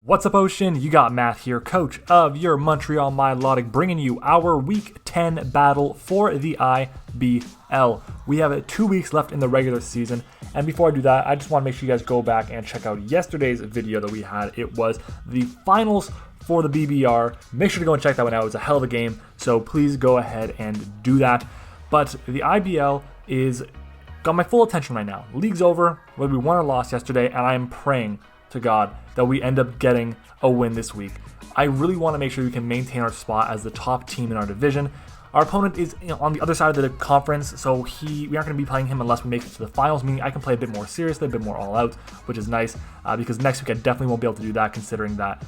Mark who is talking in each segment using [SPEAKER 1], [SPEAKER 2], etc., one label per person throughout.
[SPEAKER 1] What's up, Ocean? You got Matt here, coach of your Montreal Milotics, bringing you our Week 10 battle for the IBL. We have 2 weeks left in the regular season, and before I do that, I just want to make sure you guys go back and check out yesterday's video that we had. It was the finals for the BBR. Make sure to go and check that one out. It was a hell of a game, so please go ahead and do that. But the IBL is got my full attention right now. League's over, whether we won or lost yesterday, and I am praying to God that we end up getting a win this week. I really want to make sure we can maintain our spot as the top team in our division. Our opponent is on the other side of the conference, so we aren't going to be playing him unless we make it to the finals, meaning I can play a bit more seriously, a bit more all out, which is nice, because next week I definitely won't be able to do that, considering that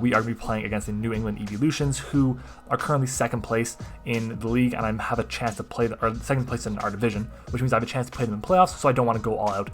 [SPEAKER 1] we are going to be playing against the New England Evolutions, who are currently second place in the league, and I have a chance to play or second place in our division, which means I have a chance to play them in playoffs, so I don't want to go all out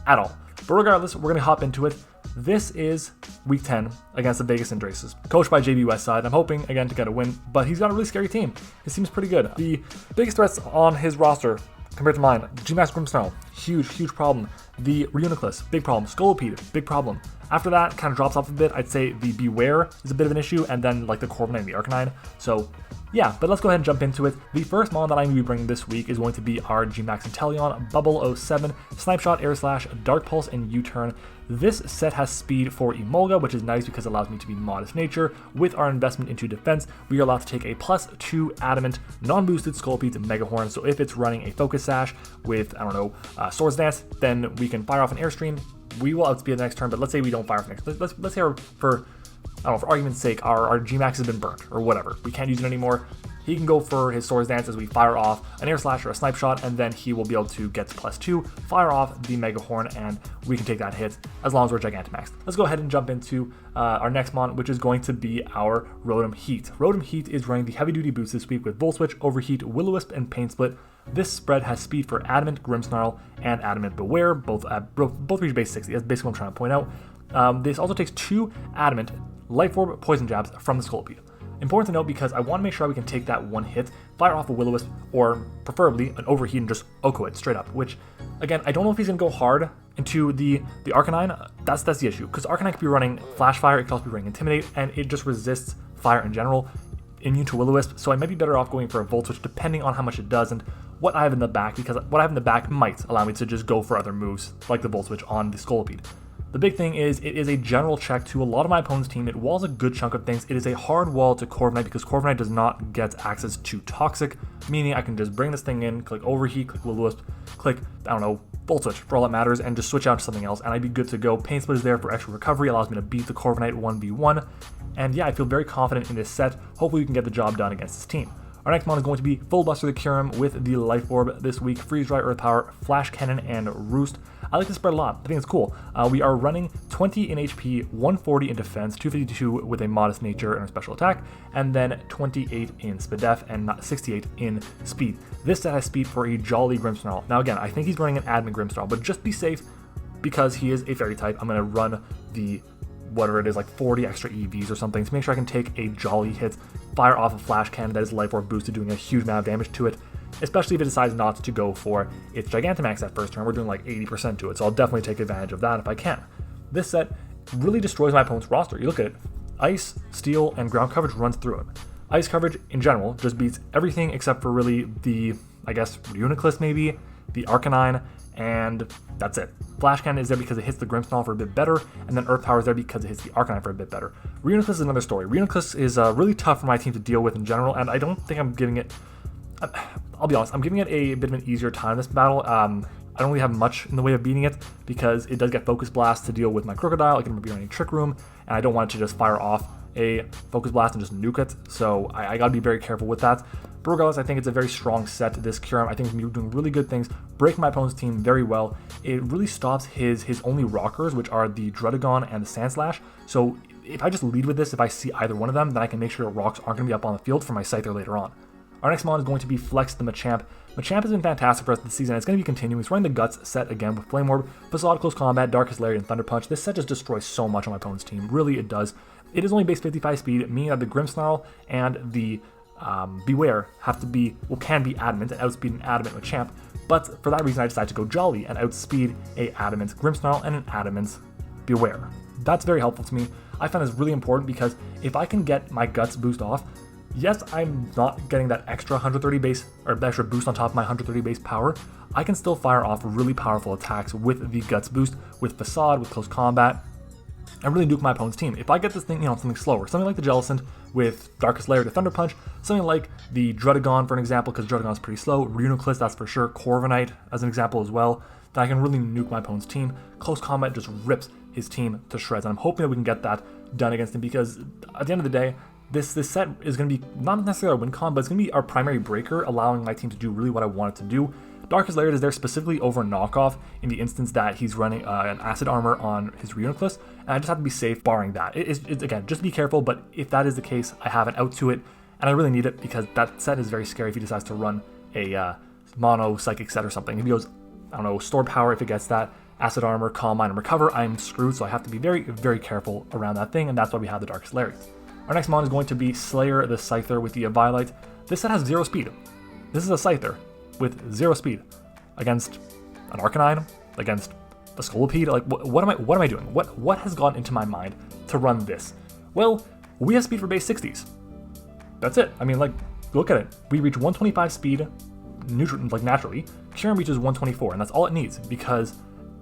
[SPEAKER 1] at all. But regardless, we're going to hop into it. This is Week 10 against the Vegas Cinderaces, coached by JB Westside. I'm hoping, again, to get a win, but he's got a really scary team. His team's pretty good. The biggest threats on his roster, compared to mine, GMAX GRIMMSNARL, huge problem. The Reuniclus, big problem. Scolipede, big problem. After that, kind of drops off a bit. I'd say the Beware is a bit of an issue, and then like the Corviknight and the Arcanine. So yeah, but let's go ahead and jump into it. The first mon that I'm going to be bringing this week is going to be our GMAX Inteleon, Bubble 07, Snipe Shot, Air Slash, Dark Pulse, and U-Turn. This set has speed for Emolga, which is nice because it allows me to be modest nature. With our investment into defense, we are allowed to take a +2 adamant, non-boosted Scolipede Mega Horn. So if it's running a Focus Sash with, I don't know, Swords Dance, then we can fire off an Airstream. We will outspeed the next turn, but let's say we don't fire off next. Let's say for argument's sake, our GMAX has been burnt or whatever. We can't use it anymore. He can go for his Swords Dance as we fire off an Air Slash or a Snipe Shot, and then he will be able to get to +2, fire off the Mega Horn, and we can take that hit as long as we're Gigantamaxed. Let's go ahead and jump into our next mon, which is going to be our Rotom Heat. Rotom Heat is running the Heavy Duty boost this week with Volt Switch, Overheat, Will-O-Wisp, and Pain Split. This spread has speed for Adamant, Grimmsnarl, and Adamant Beware, both reach base 60. That's basically what I'm trying to point out. This also takes 2 Adamant Life Orb Poison Jabs from the Scolipede. Important to note because I want to make sure we can take that one hit, fire off a Will-O-Wisp, or preferably an Overheat and just Oko it straight up, which, again, I don't know if he's going to go hard into the Arcanine. That's the issue, because Arcanine could be running Flash Fire, it could also be running Intimidate, and it just resists fire in general, immune to Will-O-Wisp, so I might be better off going for a Volt Switch depending on how much it does and what I have in the back, because what I have in the back might allow me to just go for other moves, like the Volt Switch on the Scolipede. The big thing is, it is a general check to a lot of my opponent's team. It walls a good chunk of things. It is a hard wall to Corviknight because Corviknight does not get access to Toxic, meaning I can just bring this thing in, click Overheat, click Will-O-Wisp, click, I don't know, Volt Switch for all that matters, and just switch out to something else, and I'd be good to go. Pain Split is there for extra recovery, allows me to beat the Corviknight 1v1, and yeah, I feel very confident in this set. Hopefully we can get the job done against this team. Our next mon is going to be Full Buster the Kyurem with the Life Orb this week, Freeze Dry, Earth Power, Flash Cannon, and Roost. I like this spread a lot. I think it's cool. We are running 20 in HP, 140 in defense, 252 with a modest nature and a special attack, and then 28 in Spadef and 68 in speed. This set has speed for a Jolly Grimmsnarl. Now again, I think he's running an Admin Grimmsnarl, but just be safe because he is a Fairy type. I'm going to run the whatever it is, like 40 extra EVs or something to make sure I can take a Jolly hit, fire off a Flash Cannon that is Life Orb boosted, doing a huge amount of damage to it, especially if it decides not to go for its Gigantamax that first turn. We're doing like 80% to it, so I'll definitely take advantage of that if I can. This set really destroys my opponent's roster. You look at it, Ice, Steel, and Ground coverage runs through him. Ice coverage, in general, just beats everything except for really the, I guess, Reuniclus maybe, the Arcanine, and that's it. Flash Cannon is there because it hits the Grimmsnarl for a bit better, and then Earth Power is there because it hits the Arcanine for a bit better. Reuniclus is another story. Reuniclus is really tough for my team to deal with in general, and I don't think I'm giving it... I'll be honest, I'm giving it a bit of an easier time this battle. I don't really have much in the way of beating it because it does get Focus Blast to deal with my Crocodile. I can be running Trick Room, and I don't want it to just fire off a Focus Blast and just nuke it, so I gotta be very careful with that. But regardless, I think it's a very strong set, this Kyurem. I think it's doing really good things, breaking my opponent's team very well. It really stops his only rockers, which are the Druddigon and the Sandslash. So if I just lead with this, if I see either one of them, then I can make sure rocks aren't going to be up on the field for my Scyther later on. Our next mon is going to be Flex the Machamp. Machamp has been fantastic for us this season. It's going to be continuing. He's running the Guts set again with Flame Orb, Facade, Close Combat, Darkest Lariat, and Thunder Punch. This set just destroys so much on my opponent's team. Really, it does. It is only base 55 speed, meaning that the Grimmsnarl and the Beware have to be, well, can be adamant and outspeed an adamant Machamp, but for that reason I decided to go Jolly and outspeed a adamant Grimmsnarl and an adamant Beware. That's very helpful to me. I find this really important because if I can get my Guts boost off, yes, I'm not getting that extra 130 base, or extra boost on top of my 130 base power, I can still fire off really powerful attacks with the Guts boost, with Facade, with Close Combat, and really nuke my opponent's team. If I get this thing, something slower, something like the Jellicent with Darkest Lair to Thunder Punch, something like the Drudagon for an example, because Drudagon's pretty slow, Reuniclus, that's for sure, Corviknight as an example as well, then I can really nuke my opponent's team. Close Combat just rips his team to shreds, and I'm hoping that we can get that done against him, because at the end of the day, this set is going to be not necessarily our win con, but it's going to be our primary breaker, allowing my team to do really what I want it to do. Darkest Lair is there specifically over knockoff in the instance that he's running an Acid Armor on his Reuniclus, and I just have to be safe barring that. It's again, just be careful, but if that is the case, I have an out to it, and I really need it because that set is very scary if he decides to run a mono Psychic set or something. If he goes, I don't know, Stored Power, if it gets that, Acid Armor, Calm Mind, and Recover, I'm screwed, so I have to be very, very careful around that thing, and that's why we have the Darkest Lair. Our next mon is going to be Slayer the Scyther with the Eviolite. This set has 0 speed. This is a Scyther with 0 speed against an Arcanine, against a Scolipede. Like, what am I doing? What has gone into my mind to run this? Well, we have speed for base 60s. That's it. I mean, like, look at it. We reach 125 speed naturally. Kyurem reaches 124, and that's all it needs because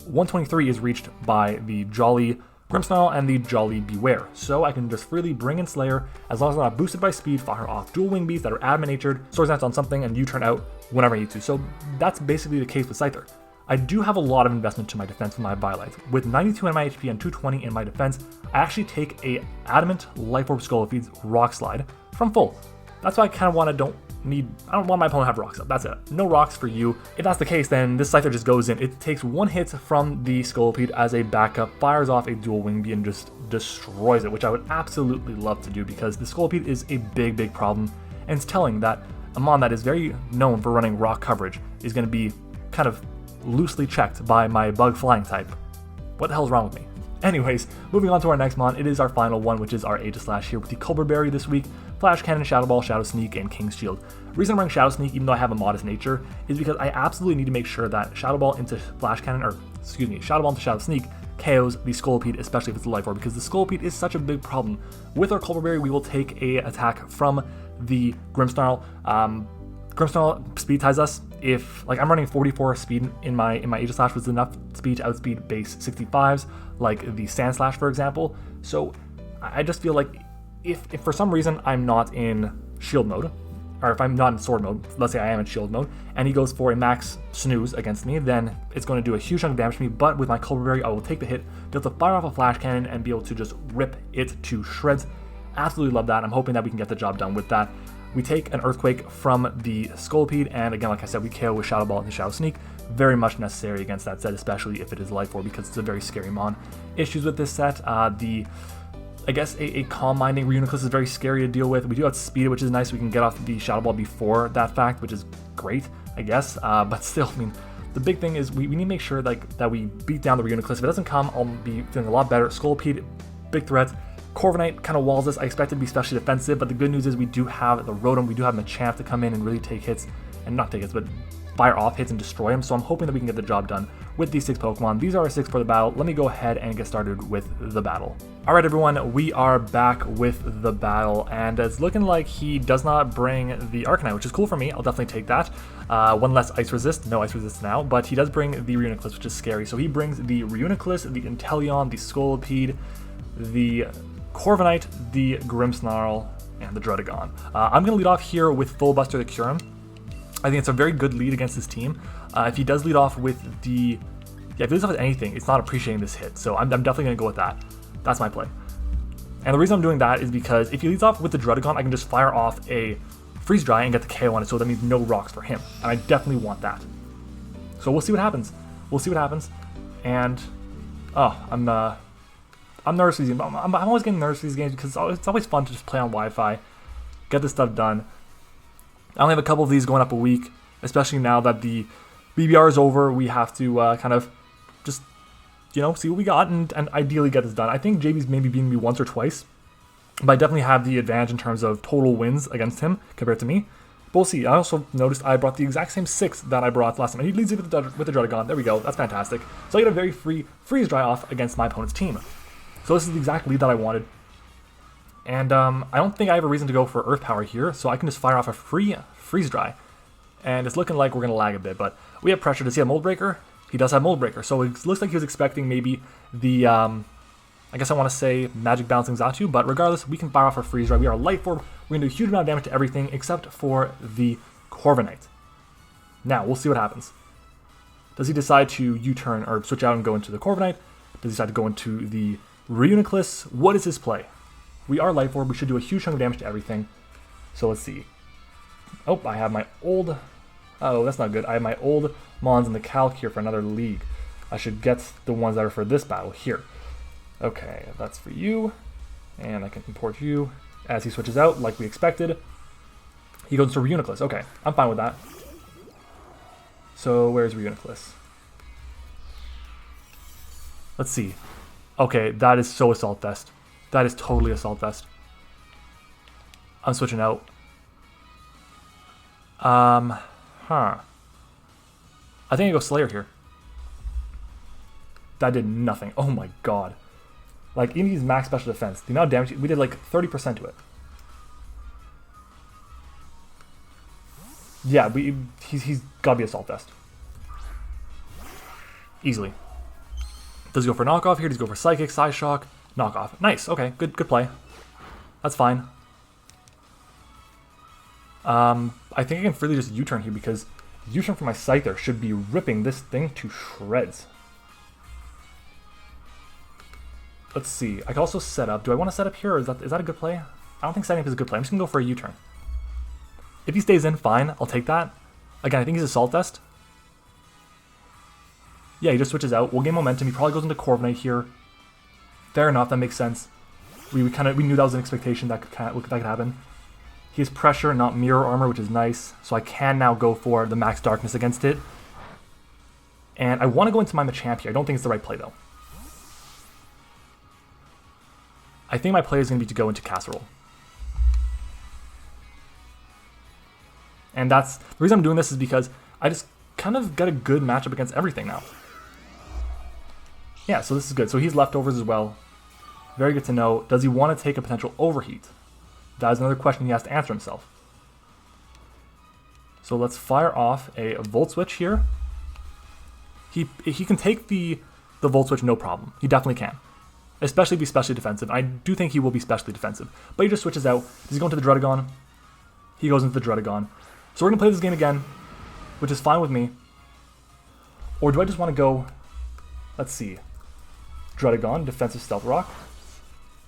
[SPEAKER 1] 123 is reached by the Jolly Grimmsnarl and the Jolly Beware, so I can just freely bring in Slayer as long as I'm not boosted by speed, fire off dual wing beats that are adamant-natured, Swords Dance on something, and U-turn out whenever I need to. So that's basically the case with Scyther. I do have a lot of investment to my defense with my Eviolite. With 92 in my HP and 220 in my defense, I actually take a Adamant Life Orb Scolified's Rock Slide from full. That's why I kind of want to I don't want my opponent to have rocks up. That's it. No rocks for you. If that's the case, then this Scyther just goes in. It takes 1 hit from the Scolipede as a backup, fires off a dual wing beat and just destroys it, which I would absolutely love to do because the Scolipede is a big, big problem. And it's telling that a mon that is very known for running rock coverage is going to be kind of loosely checked by my bug flying type. What the hell is wrong with me? Anyways, moving on to our next mon, it is our final one, which is our Aegislash here with the Colbur Berry this week, Flash Cannon, Shadow Ball, Shadow Sneak, and King's Shield. The reason I'm running Shadow Sneak, even though I have a modest nature, is because I absolutely need to make sure that Shadow Ball into Flash Cannon, Shadow Ball into Shadow Sneak KOs the Scolipede, especially if it's a Life Orb, because the Scolipede is such a big problem. With our Colbur Berry, we will take a attack from the Grimmsnarl. Grimmsnarl speed ties us. If, like, I'm running 44 speed in my Aegislash, was enough speed to outspeed base 65s, like the Sandslash, for example. So I just feel like if for some reason I'm not in shield mode, or if I'm not in sword mode, let's say I am in shield mode, and he goes for a max snooze against me, then it's going to do a huge chunk of damage to me, but with my Colbur Berry, I will take the hit, be able to fire off a Flash Cannon, and be able to just rip it to shreds. Absolutely love that. I'm hoping that we can get the job done with that. We take an Earthquake from the Scolipede, and again, like I said, we KO with Shadow Ball and the Shadow Sneak. Very much necessary against that set, especially if it is Life Orb, because it's a very scary mon. Issues with this set, I guess a Calm Minding Reuniclus is very scary to deal with. We do have Speed, which is nice. We can get off the Shadow Ball before that fact, which is great, I guess. But still, I mean, the big thing is we need to make sure that we beat down the Reuniclus. If it doesn't come, I'll be feeling a lot better. Scolipede, big threat. Corviknight kind of walls us. I expect it to be especially defensive, but the good news is we do have the Rotom, we do have Machamp to come in and really take hits, and not take hits, but fire off hits and destroy them, so I'm hoping that we can get the job done with these 6 Pokemon. These are our 6 for the battle. Let me go ahead and get started with the battle. Alright everyone, we are back with the battle, and it's looking like he does not bring the Arcanine, which is cool for me. I'll definitely take that. 1 less Ice Resist, no Ice Resist now, but he does bring the Reuniclus, which is scary. So he brings the Reuniclus, the Inteleon, the Scolipede, the Corviknight, the Grimmsnarl, and the Drudagon. I'm going to lead off here with Full Buster the Kyurem. I think it's a very good lead against this team. If he does lead off with if he leads off with anything, it's not appreciating this hit, so I'm definitely going to go with that. That's my play. And the reason I'm doing that is because if he leads off with the Drudagon, I can just fire off a Freeze Dry and get the KO on it, so that means no rocks for him, and I definitely want that. So we'll see what happens. We'll see what happens, and I'm nervous for these games. I'm always getting nervous for these games because it's always fun to just play on Wi-Fi, get this stuff done. I only have a couple of these going up a week, especially now that the BBR is over. We have to kind of just, see what we got and ideally get this done. I think JB's maybe beaten me once or twice, but I definitely have the advantage in terms of total wins against him compared to me. But we'll see. I also noticed I brought the exact same 6 that I brought last time. And he leads it with the Drudagon. There we go. That's fantastic. So I get a very free Freeze Dry off against my opponent's team. So this is the exact lead that I wanted. And I don't think I have a reason to go for Earth Power here, so I can just fire off a free Freeze Dry. And it's looking like we're going to lag a bit, but we have pressure. Does he have Mold Breaker? He does have Mold Breaker, so it looks like he was expecting maybe the, I guess I want to say Magic Bouncing Xatu, but regardless, we can fire off our Freeze Dry. We are Light Orb. We're going to do a huge amount of damage to everything except for the Corviknight. Now, we'll see what happens. Does he decide to U-turn or switch out and go into the Corviknight? Does he decide to go into the Reuniclus? What is his play? We are Light Orb. We should do a huge chunk of damage to everything. So let's see. Oh, I have my old... Oh, that's not good. I have my old Mons in the Calc here for another league. I should get the ones that are for this battle here. Okay, that's for you. And I can import you. As he switches out, like we expected, he goes into Reuniclus. Okay, I'm fine with that. So where's Reuniclus? Let's see. Okay, that is so Assault Vest. That is totally Assault Vest. I'm switching out. I think I go Slayer here. That did nothing. Oh my god. Like, even these max special defense, the amount of damage, we did like 30% to it. Yeah, he's got to be Assault Vest. Easily. Does he go for knockoff here? Does he go for Psychic, Psyshock? Knockoff. Nice. Okay, good play. That's fine. I think I can freely just U-turn here because U-turn for my Scyther should be ripping this thing to shreds. Let's see. I can also set up. Do I want to set up here, or is that a good play? I don't think setting up is a good play. I'm just going to go for a U-turn. If he stays in, fine. I'll take that. Again, I think he's Assault Vest. Yeah, he just switches out. We'll gain momentum. He probably goes into Corviknight here. Fair enough. That makes sense. We knew that was an expectation that could happen. He has Pressure, not Mirror Armor, which is nice. So I can now go for the Max Darkness against it. And I want to go into my Machamp here. I don't think it's the right play, though. I think my play is going to be to go into Casserole. And that's the reason I'm doing this is because I just kind of got a good matchup against everything now. Yeah, so this is good. So he's leftovers as well. Very good to know. Does he want to take a potential overheat? That is another question he has to answer himself. So let's fire off a Volt Switch here. He can take the Volt Switch no problem. He definitely can. Especially be specially defensive. I do think he will be specially defensive. But he just switches out. Does he go into the Dredagon? He goes into the Dredagon. So we're going to play this game again, which is fine with me. Or do I just want to go... Let's see. Dredagon, defensive Stealth Rock.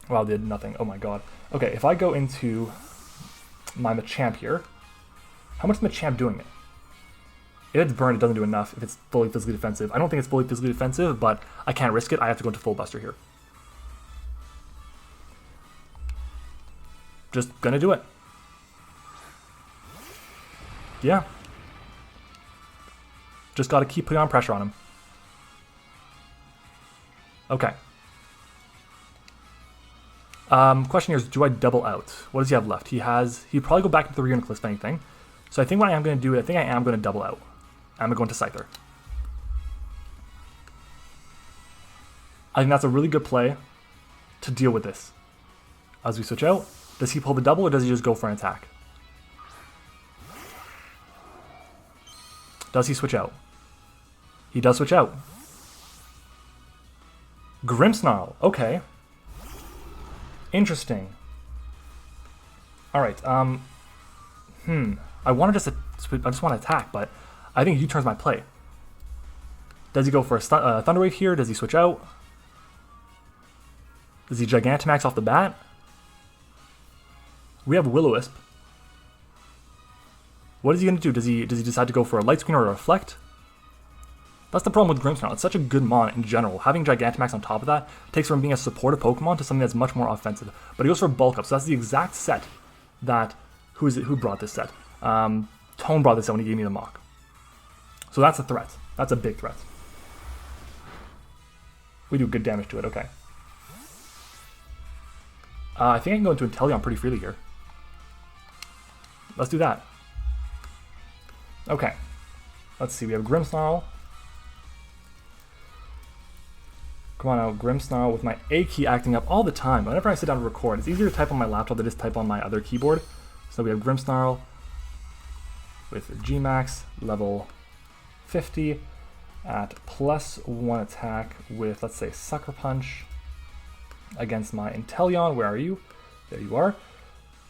[SPEAKER 1] Wow, did nothing. Oh my god. Okay, if I go into my Machamp here, how much is Machamp doing it? If it's burned, it doesn't do enough if it's fully physically defensive. I don't think it's fully physically defensive, but I can't risk it. I have to go into Full Buster here. Just gonna do it. Yeah. Just gotta keep putting on pressure on him. Okay. Question here is, do I double out? What does he have left? He'd probably go back into the Reuniclus if anything. So I think what I am going to do, I think I am going to double out. I'm going to go into Scyther. I think that's a really good play to deal with this. As we switch out, does he pull the double or does he just go for an attack? Does he switch out? He does switch out. Grimmsnarl, okay. Interesting. Alright, I want to just attack, but I think U-turn's my play. Does he go for a Thunder Wave here? Does he switch out? Does he Gigantamax off the bat? We have Will-O-Wisp. What is he going to do? Does he decide to go for a Light Screen or a Reflect? That's the problem with Grimmsnarl. It's such a good mon in general. Having Gigantamax on top of that takes from being a supportive Pokemon to something that's much more offensive. But he goes for Bulk Up, so that's the exact set that... Who brought this set? Tone brought this set when he gave me the mock. So that's a threat. That's a big threat. We do good damage to it, okay. I think I can go into Inteleon pretty freely here. Let's do that. Okay. Let's see, we have Grimmsnarl. Come on out, Grimmsnarl with my A key acting up all the time. Whenever I sit down to record, it's easier to type on my laptop than just type on my other keyboard. So we have Grimmsnarl with GMAX level 50 at +1 attack with, let's say, Sucker Punch against my Inteleon. Where are you? There you are.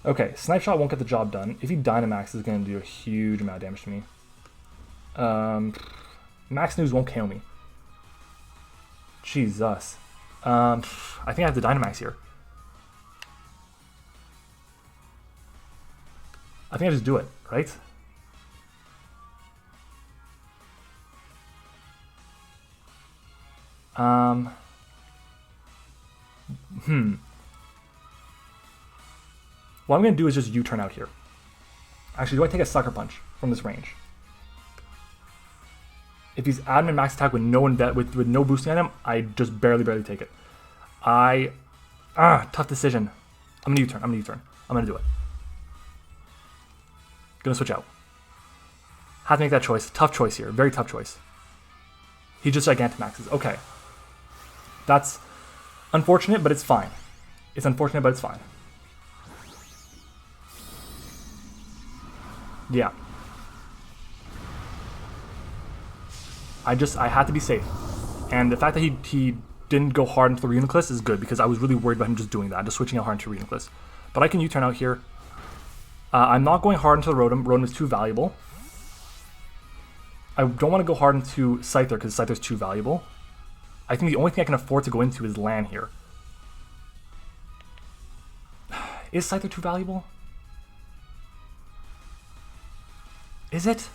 [SPEAKER 1] Okay, Snipe Shot won't get the job done. If he Dynamax, is going to do a huge amount of damage to me. Max News won't KO me. Jesus. I think I have the Dynamax here. I think I just do it, right? What I'm going to do is just U-turn out here. Actually, do I take a Sucker Punch from this range? If he's admin max attack with no with no boosting on him, I just barely take it. Tough decision. I'm gonna U-turn. I'm gonna do it. Gonna switch out. Have to make that choice. Tough choice here. Very tough choice. He just Gigantamaxes. Okay. That's unfortunate, but it's fine. It's unfortunate, but it's fine. Yeah. I had to be safe. And the fact that he didn't go hard into the Reuniclus is good, because I was really worried about him just doing that, just switching out hard into Reuniclus. But I can U-turn out here. I'm not going hard into the Rotom. Rotom is too valuable. I don't want to go hard into Scyther, because Scyther's too valuable. I think the only thing I can afford to go into is Lan here. Is Scyther too valuable? Is it?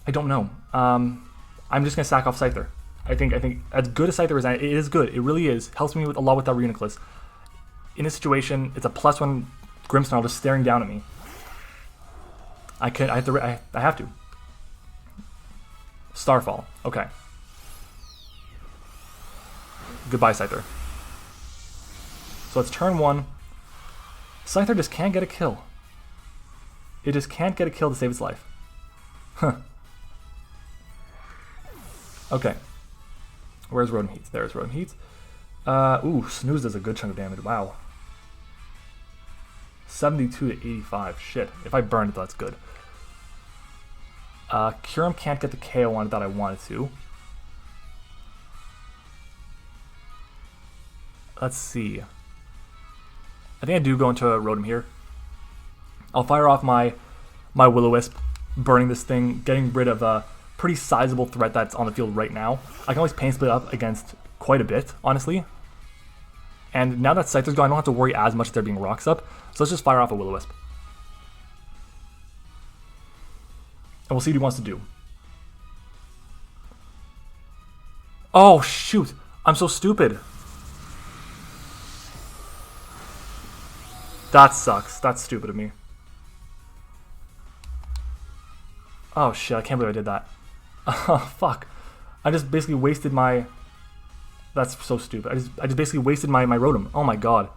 [SPEAKER 1] I don't know. I'm just gonna sack off Scyther. I think as good as Scyther is, it is good. It really is. Helps me with a lot with that Reuniclus. In this situation, it's a +1 Grimmsnarl just staring down at me. I have to. Starfall. Okay. Goodbye, Scyther. So it's turn 1. Scyther just can't get a kill. It just can't get a kill to save its life. Huh. Okay. Where's Rotom Heat? There's Rotom Heat. Ooh, Snooze does a good chunk of damage. Wow. 72 to 85. Shit. If I burn it, that's good. Kyurem can't get the KO on it that I wanted to. Let's see. I think I do go into a Rotom here. I'll fire off my Will-O-Wisp, burning this thing, getting rid of a pretty sizable threat that's on the field right now. I can always pain split up against quite a bit, honestly. And now that Scyther's gone, I don't have to worry as much if there being rocks up. So let's just fire off a Will-O-Wisp. And we'll see what he wants to do. Oh, shoot. I'm so stupid. That sucks. That's stupid of me. Oh shit, I can't believe I did that. Oh fuck. I just basically wasted my... That's so stupid. I just basically wasted my Rotom. Oh my god.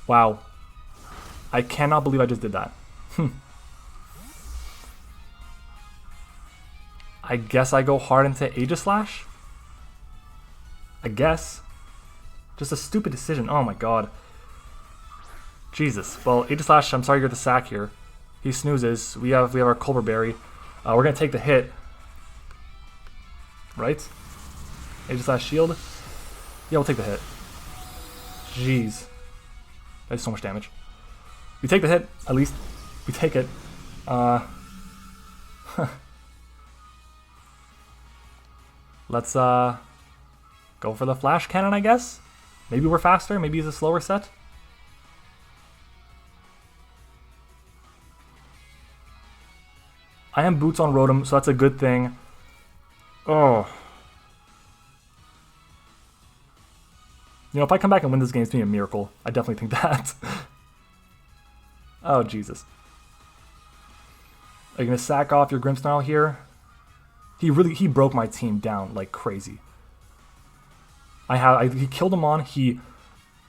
[SPEAKER 1] Wow. I cannot believe I just did that. I guess I go hard into Aegislash? I guess. Just a stupid decision. Oh my god. Jesus. Well, Aegislash, I'm sorry you're the sack here. He snoozes. We have our Colbur Berry. We're gonna take the hit. Right? Aegislash shield. Yeah, we'll take the hit. Jeez. That's so much damage. We take the hit, at least. We take it. Let's go for the Flash Cannon, I guess. Maybe we're faster. Maybe it's a slower set. I am boots on Rotom, so that's a good thing. Oh. You know, if I come back and win this game, it's going to be a miracle. I definitely think that. Oh, Jesus. Are you going to sack off your Grimmsnarl here? He broke my team down like crazy. He killed him on. He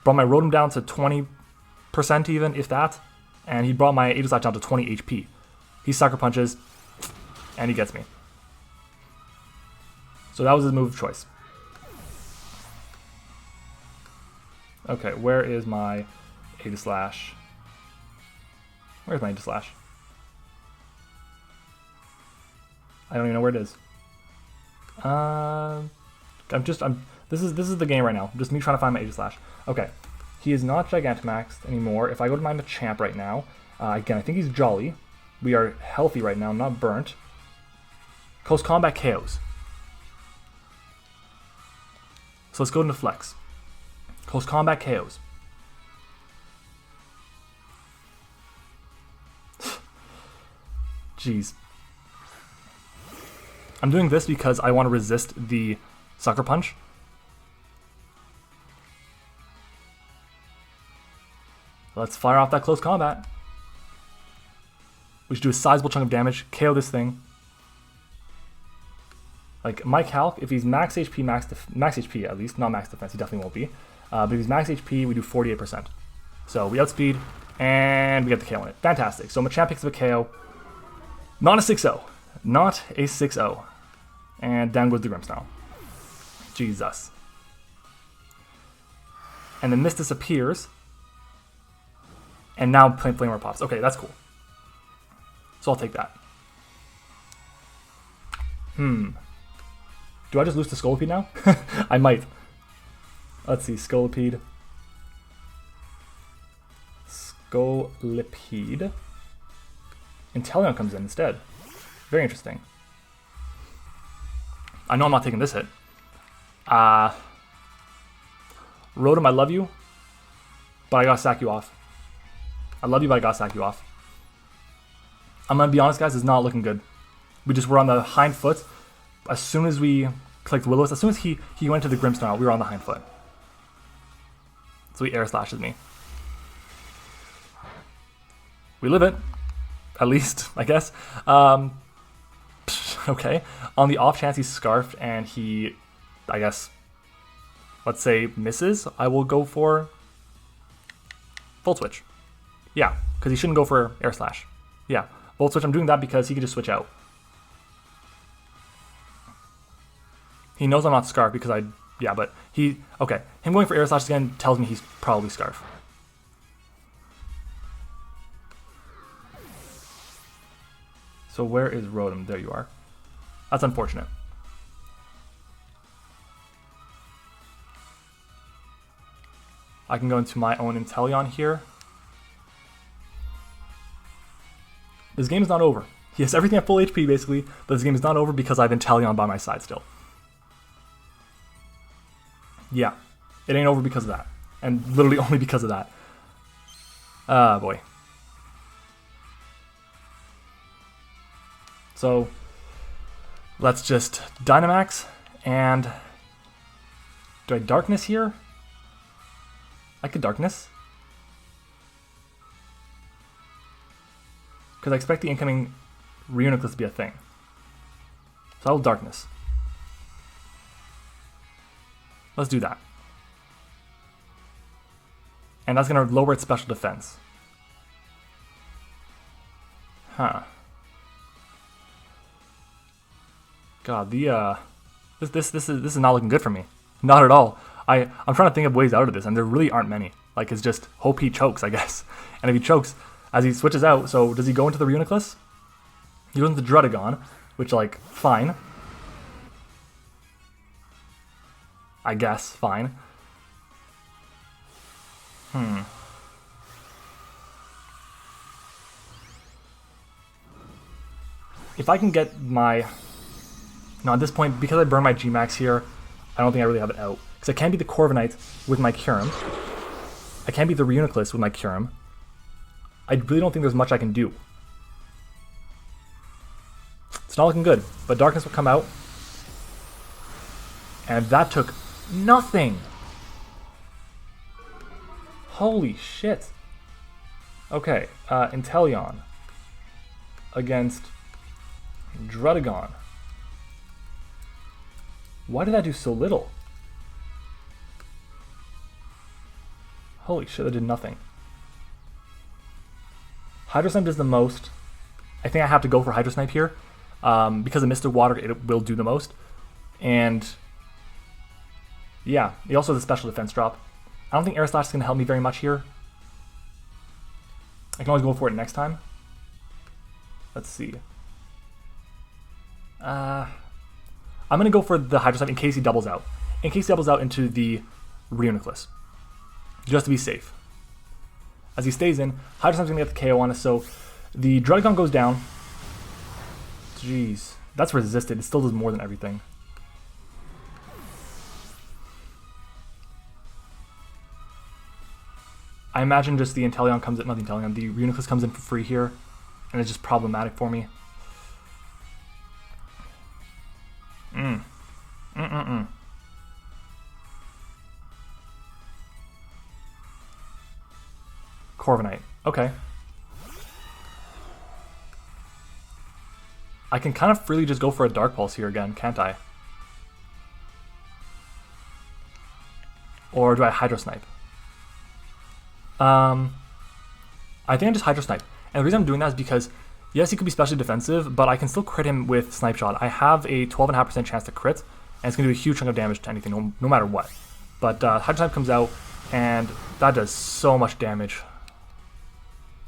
[SPEAKER 1] brought my Rotom down to 20% even, if that. And he brought my Aegislash down to 20 HP. He Sucker Punches, and he gets me. So that was his move of choice. Okay, where is my Aegislash? Where's my Aegislash? I don't even know where it is. This is the game right now. Just me trying to find my Aegislash. Okay, he is not Gigantamaxed anymore. If I go to my Machamp right now, again, I think he's Jolly. We are healthy right now, not burnt. Close combat KOs. So let's go into Flex. Close combat KOs. Jeez. I'm doing this because I want to resist the Sucker Punch. Let's fire off that close combat. We should do a sizable chunk of damage, KO this thing. Like, my Calc, if he's max HP, max HP at least, not max defense, he definitely won't be. But if he's max HP, we do 48%. So we outspeed, and we get the KO on it. Fantastic. So Machamp picks up a KO. Not a 6-0. Not a 6-0. And down goes the Grimmsnarl. Jesus. And then this disappears. And now Flamer pops. Okay, that's cool. So I'll take that. Do I just lose to Scolipede now? I might. Let's see, Scolipede. Scolipede. Inteleon comes in instead. Very interesting. I know I'm not taking this hit. Rotom, I love you, but I gotta sack you off. I love you, but I gotta sack you off. I'm gonna be honest, guys, it's not looking good. We just were on the hind foot. As soon as we clicked Willows, as soon as he went to the Grimmsnarl, we were on the hind foot. So he air slashes me. We live it. At least, I guess. Okay. On the off chance he's Scarfed and he, I guess, let's say misses, I will go for Volt Switch. Yeah, because he shouldn't go for Air Slash. Yeah, Volt Switch, I'm doing that because he could just switch out. He knows I'm not Scarf because yeah, but okay. Him going for Air Slash again tells me he's probably Scarf. So where is Rotom? There you are. That's unfortunate. I can go into my own Inteleon here. This game is not over. He has everything at full HP basically, but this game is not over because I have Inteleon by my side still. Yeah, it ain't over because of that. And literally only because of that. Ah, boy. So, let's just Dynamax, and do I Darkness here? I could Darkness. Because I expect the incoming Reuniclus to be a thing. So I will Darkness. Let's do that. And that's going to lower its special defense. Huh. God, this is not looking good for me. Not at all. I'm trying to think of ways out of this, and there really aren't many. Like, it's just hope he chokes, I guess. And if he chokes, as he switches out, so does he go into the Reuniclus? He goes into the Drudagon, which, like, fine. I guess, fine. If I can get my... No, at this point, because I burned my GMAX here, I don't think I really have it out. Because I can't beat the Corviknight with my Kyurem. I can't beat the Reuniclus with my Kyurem. I really don't think there's much I can do. It's not looking good, but Darkness will come out. And that took nothing! Holy shit. Okay, Inteleon against Drudagon. Why did that do so little? Holy shit, that did nothing. Hydro Snipe does the most. I think I have to go for Hydro Snipe here. Because of Mystic Water, it will do the most. And yeah, he also has a special defense drop. I don't think Air Slash is going to help me very much here. I can always go for it next time. Let's see. I'm going to go for the Hydro Snipe in case he doubles out. In case he doubles out into the Reuniclus. Just to be safe. As he stays in, Hydro Snipe's going to get the KO on us, so the Druddigon goes down. Jeez. That's resisted. It still does more than everything. I imagine just the Inteleon comes in, not the Inteleon, the Reuniclus comes in for free here, and it's just problematic for me. Corviknight. Okay. I can kind of freely just go for a Dark Pulse here again, can't I? Or do I Hydro Snipe? I think I just Hydro Snipe. And the reason I'm doing that is because, yes, he could be specially defensive, but I can still crit him with Snipe Shot. I have a 12.5% chance to crit, and it's going to do a huge chunk of damage to anything, no matter what. But Hydro Snipe comes out, and that does so much damage.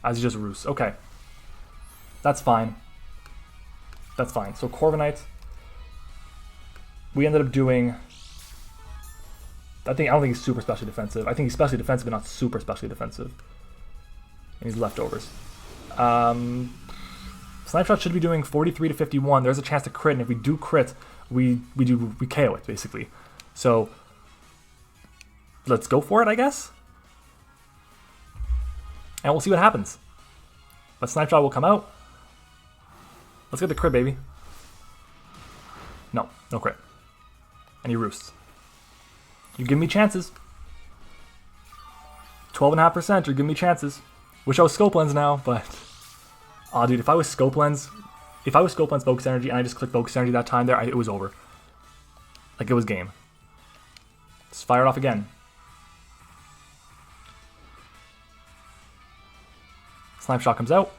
[SPEAKER 1] As he just roosts. Okay. That's fine. That's fine. So Corviknight, we ended up doing... I don't think he's super specially defensive. I think he's specially defensive, but not super specially defensive. And he's leftovers. Snipe Shot should be doing 43 to 51. There's a chance to crit, and if we do crit, we KO it, basically. So let's go for it, I guess. And we'll see what happens. But Snipe Shot will come out. Let's get the crit, baby. No crit. And he roosts. You give me chances. 12.5%, you're giving me chances. Wish I was Scope Lens now, but... Aw, dude, if I was Scope Lens Focus Energy, and I just clicked Focus Energy that time there, it was over. Like, it was game. Let's fire it off again. Snipe Shot comes out.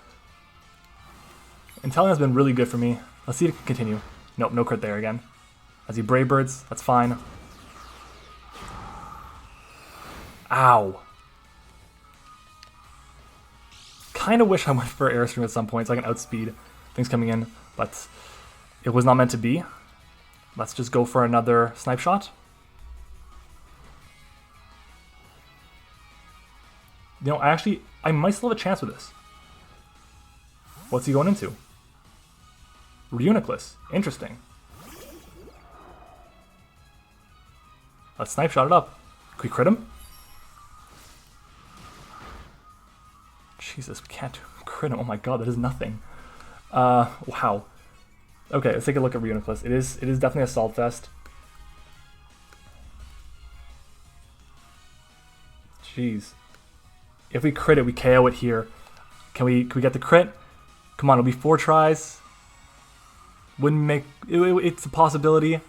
[SPEAKER 1] Inteleon's been really good for me. Let's see if it can continue. Nope, no crit there again. As he Brave Birds, that's fine. Ow. Kind of wish I went for Airstream at some point so I can outspeed things coming in, but it was not meant to be. Let's just go for another Snipe Shot. You know, I might still have a chance with this. What's he going into? Reuniclus. Interesting. Let's Snipe Shot it up. Can we crit him? Jesus, we can't crit him. Oh my god, that is nothing. Wow. Okay, let's take a look at Reuniclus. It is definitely a Salt Fest. Jeez. If we crit it, we KO it here. Can we get the crit? Come on, it'll be 4 tries. Wouldn't make... it's a possibility.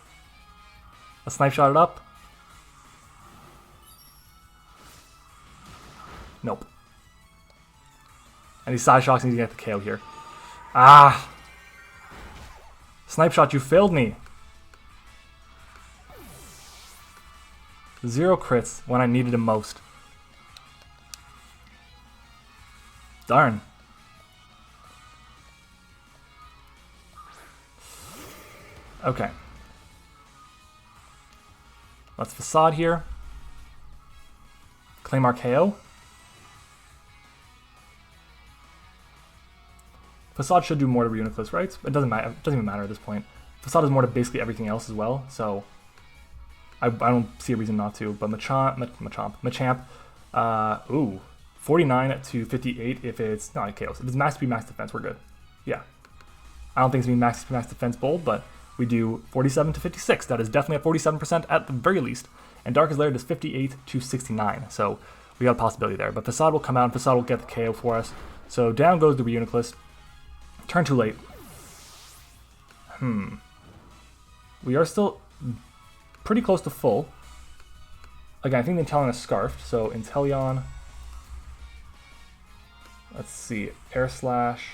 [SPEAKER 1] Let's Snipe Shot it up. Nope. And he Side Shocks and he's gonna get the KO here. Ah! Snipe Shot, you failed me. 0 crits when I needed him most. Darn. Okay. Let's Facade here. Claim our KO. Facade should do more to Reuniclus, right? It doesn't matter. It doesn't even matter at this point. Facade is more to basically everything else as well, so I don't see a reason not to. But Machamp, ooh, 49 to 58 if it's not KOs. If it's max speed, max defense, we're good. Yeah. I don't think it's gonna be max speed, max defense bold, but we do 47 to 56. That is definitely at 47% at the very least. And Darkest Lair does 58 to 69. So we got a possibility there. But Facade will come out and Facade will get the KO for us. So down goes the Reuniclus. Turn too late. We are still pretty close to full. Again, I think the Inteleon is Scarfed, so Inteleon. Let's see. Air Slash.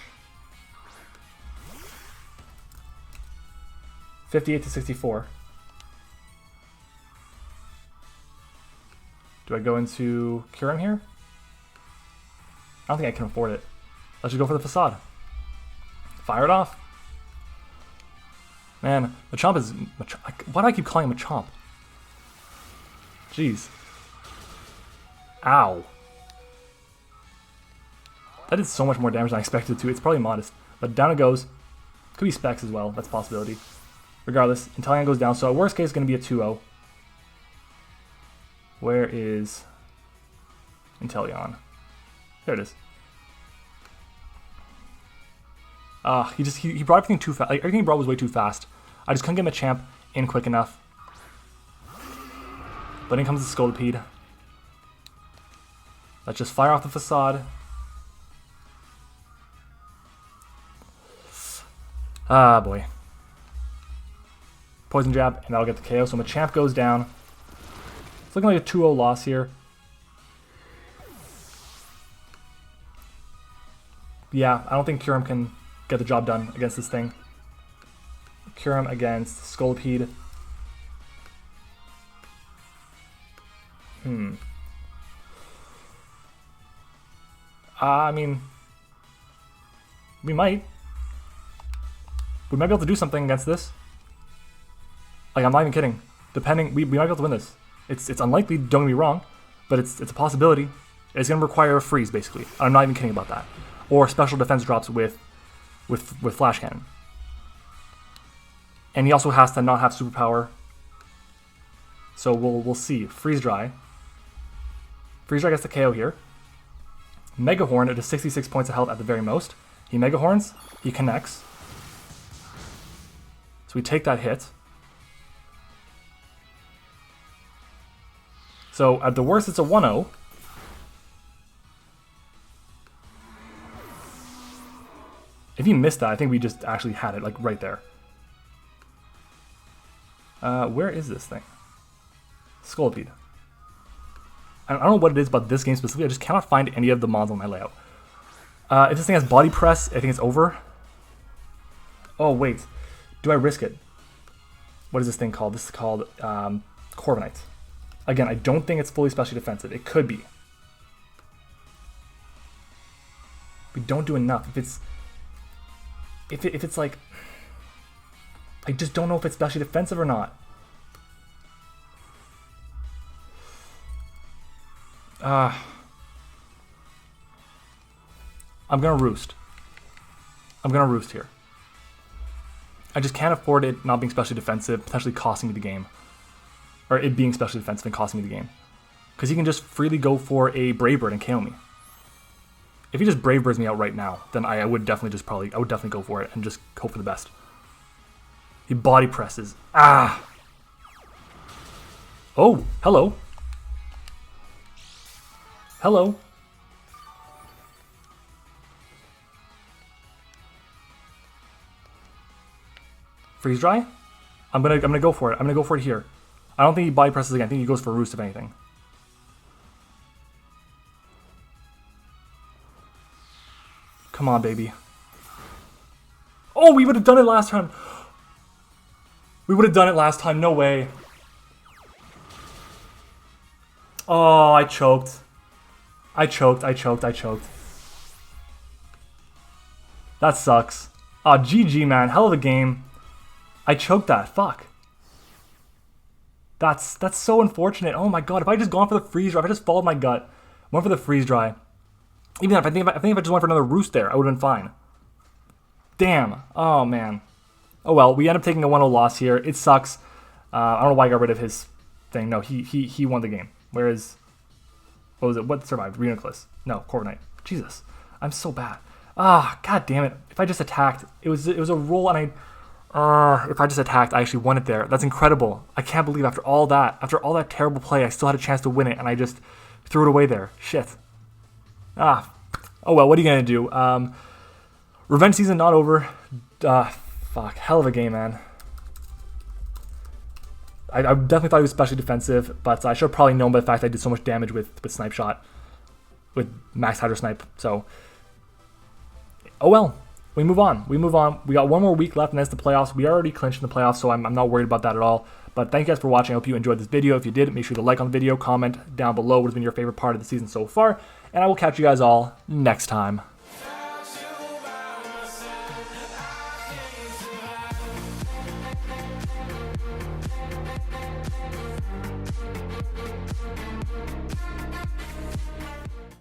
[SPEAKER 1] 58 to 64. Do I go into Curum here? I don't think I can afford it. Let's just go for the Facade. Fire it off. Man, Machamp is... Why do I keep calling him Machamp? Jeez. Ow. That did so much more damage than I expected it to. It's probably modest. But down it goes. Could be Specs as well. That's a possibility. Regardless, Inteleon goes down. So worst case, it's going to be a 2-0. Where is Inteleon? There it is. He brought everything too fast. Like, everything he brought was way too fast. I just couldn't get Machamp in quick enough. But in comes the Scolipede. Let's just fire off the Facade. Ah, boy. Poison Jab, and that'll get the KO. So Machamp goes down. It's looking like a 2-0 loss here. Yeah, I don't think Curum can get the job done against this thing. Curum against Scolipede. I mean, we might be able to do something against this. Like, I'm not even kidding. Depending, we might be able to win this. It's unlikely, don't get me wrong, but it's a possibility. It's going to require a freeze, basically. I'm not even kidding about that. Or special defense drops with Flash Cannon. And he also has to not have superpower. So we'll see. Freeze Dry. Freeze Dry gets the KO here. Mega Horn at 66 points of health at the very most. He Mega Horns. He connects. So we take that hit. So at the worst, it's a 1-0. If he missed that, I think we just actually had it, like, right there. Where is this thing? Scolipede. I don't know what it is about this game specifically. I just cannot find any of the mods on my layout. If this thing has Body Press, I think it's over. Oh, wait. Do I risk it? What is this thing called? This is called Corviknight. Again, I don't think it's fully specially defensive. It could be. We don't do enough. If it's like, I just don't know if it's specially defensive or not. I'm gonna roost. I'm gonna roost here. I just can't afford it not being specially defensive, potentially costing me the game. Or it being specially defensive and costing me the game. Because he can just freely go for a Brave Bird and KO me. If he just Brave Birds me out right now, then I would definitely go for it and just hope for the best. He Body Presses. Ah! Oh, hello. Hello. Freeze Dry? I'm gonna go for it. I'm gonna go for it here. I don't think he Body Presses again. I think he goes for Roost if anything. Come on, baby. Oh, we would have done it last time. We would have done it last time. No way. Oh, I choked. I choked. That sucks. Oh, GG, man. Hell of a game. I choked that. Fuck. That's so unfortunate. Oh my god. If I just gone for the Freeze Dry, if I just followed my gut, went for the Freeze Dry. Even if I think if I just went for another Roost there, I would have been fine. Damn. Oh, man. Oh, well. We end up taking a 1-0 loss here. It sucks. I don't know why I got rid of his thing. No, he won the game. Whereas, what was it? What survived? Reuniclus. No, Corviknight. Jesus. I'm so bad. Ah, god damn it. If I just attacked, it was a roll and if I just attacked, I actually won it there. That's incredible. I can't believe after all that terrible play, I still had a chance to win it, and I just threw it away there. Shit. Ah. Oh well, what are you going to do? Revenge season not over. Fuck. Hell of a game, man. I definitely thought he was specially defensive, but I should have probably known by the fact that I did so much damage with Snipe Shot. With Max Hydro Snipe, so... Oh well. We move on. We got one more week left, and that's the playoffs. We already clinched in the playoffs, so I'm not worried about that at all. But thank you guys for watching. I hope you enjoyed this video. If you did, make sure to like on the video, comment down below what has been your favorite part of the season so far, and I will catch you guys all next time.